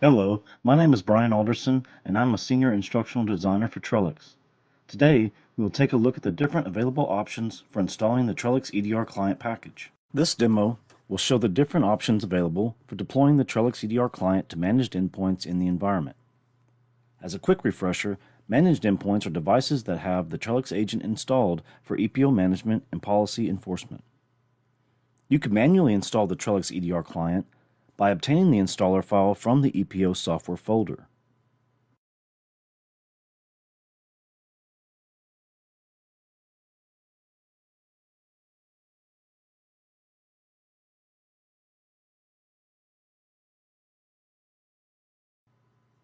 Hello, my name is Brian Alderson, and I'm a Senior Instructional Designer for Trellix. Today, we will take a look at the different available options for installing the Trellix EDR Client package. This demo will show the different options available for deploying the Trellix EDR Client to managed endpoints in the environment. As a quick refresher, managed endpoints are devices that have the Trellix agent installed for EPO management and policy enforcement. You can manually install the Trellix EDR Client by obtaining the installer file from the EPO software folder.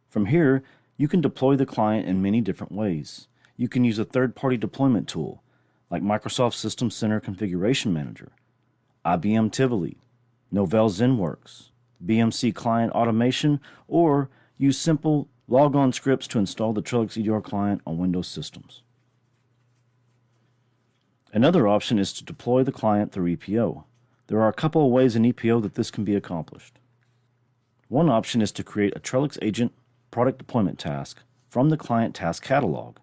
From here, you can deploy the client in many different ways. You can use a third-party deployment tool, like Microsoft System Center Configuration Manager, IBM Tivoli, Novell ZenWorks, BMC Client Automation, or use simple logon scripts to install the Trellix EDR client on Windows systems. Another option is to deploy the client through EPO. There are a couple of ways in EPO that this can be accomplished. One option is to create a Trellix agent product deployment task from the client task catalog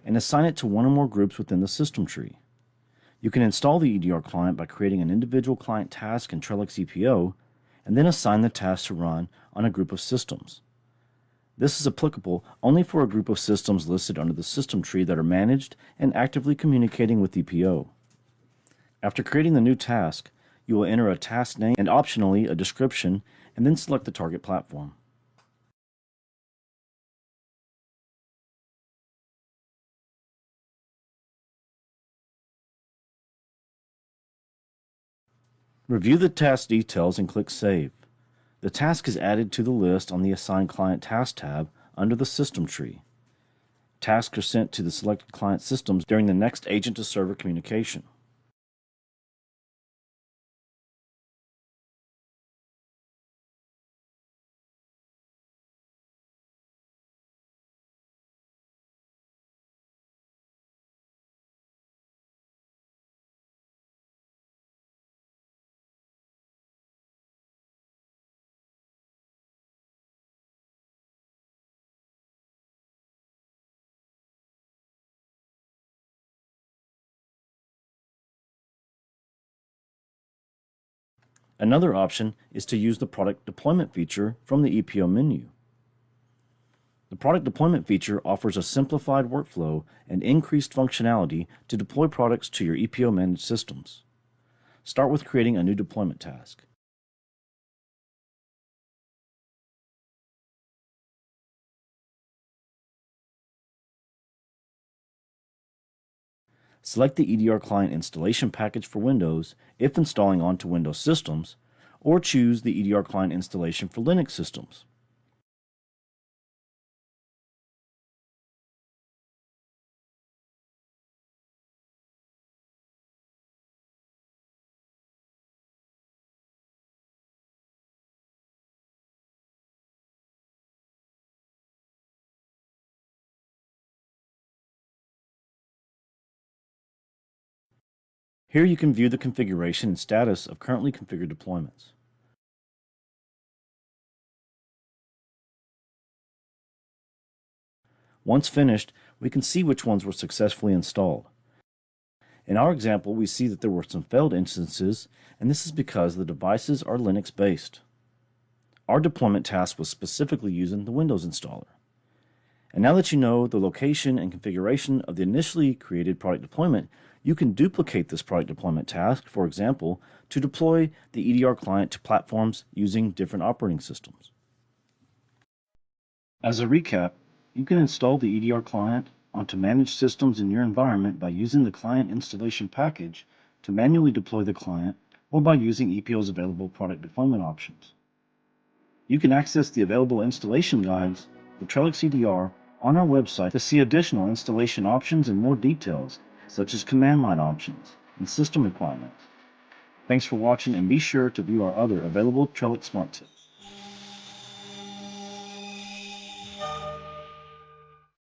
and assign it to one or more groups within the system tree. You can install the EDR client by creating an individual client task in Trellix EPO and then assign the task to run on a group of systems. This is applicable only for a group of systems listed under the system tree that are managed and actively communicating with EPO. After creating the new task, you will enter a task name and optionally a description, and then select the target platform. Review the task details and click Save. The task is added to the list on the Assign Client Task tab under the System tree. Tasks are sent to the selected client systems during the next agent-to-server communication. Another option is to use the Product Deployment feature from the EPO menu. The Product Deployment feature offers a simplified workflow and increased functionality to deploy products to your EPO managed systems. Start with creating a new deployment task. Select the EDR Client installation package for Windows if installing onto Windows systems, or choose the EDR Client installation for Linux systems. Here you can view the configuration and status of currently configured deployments. Once finished, we can see which ones were successfully installed. In our example, we see that there were some failed instances, and this is because the devices are Linux-based. Our deployment task was specifically using the Windows installer. And now that you know the location and configuration of the initially created product deployment, you can duplicate this product deployment task, for example, to deploy the EDR client to platforms using different operating systems. As a recap, you can install the EDR client onto managed systems in your environment by using the client installation package to manually deploy the client, or by using EPO's available product deployment options. You can access the available installation guides for Trellix EDR on our website to see additional installation options and more details, such as command line options and system requirements. Thanks for watching, and be sure to view our other available Trellix Smart Tips.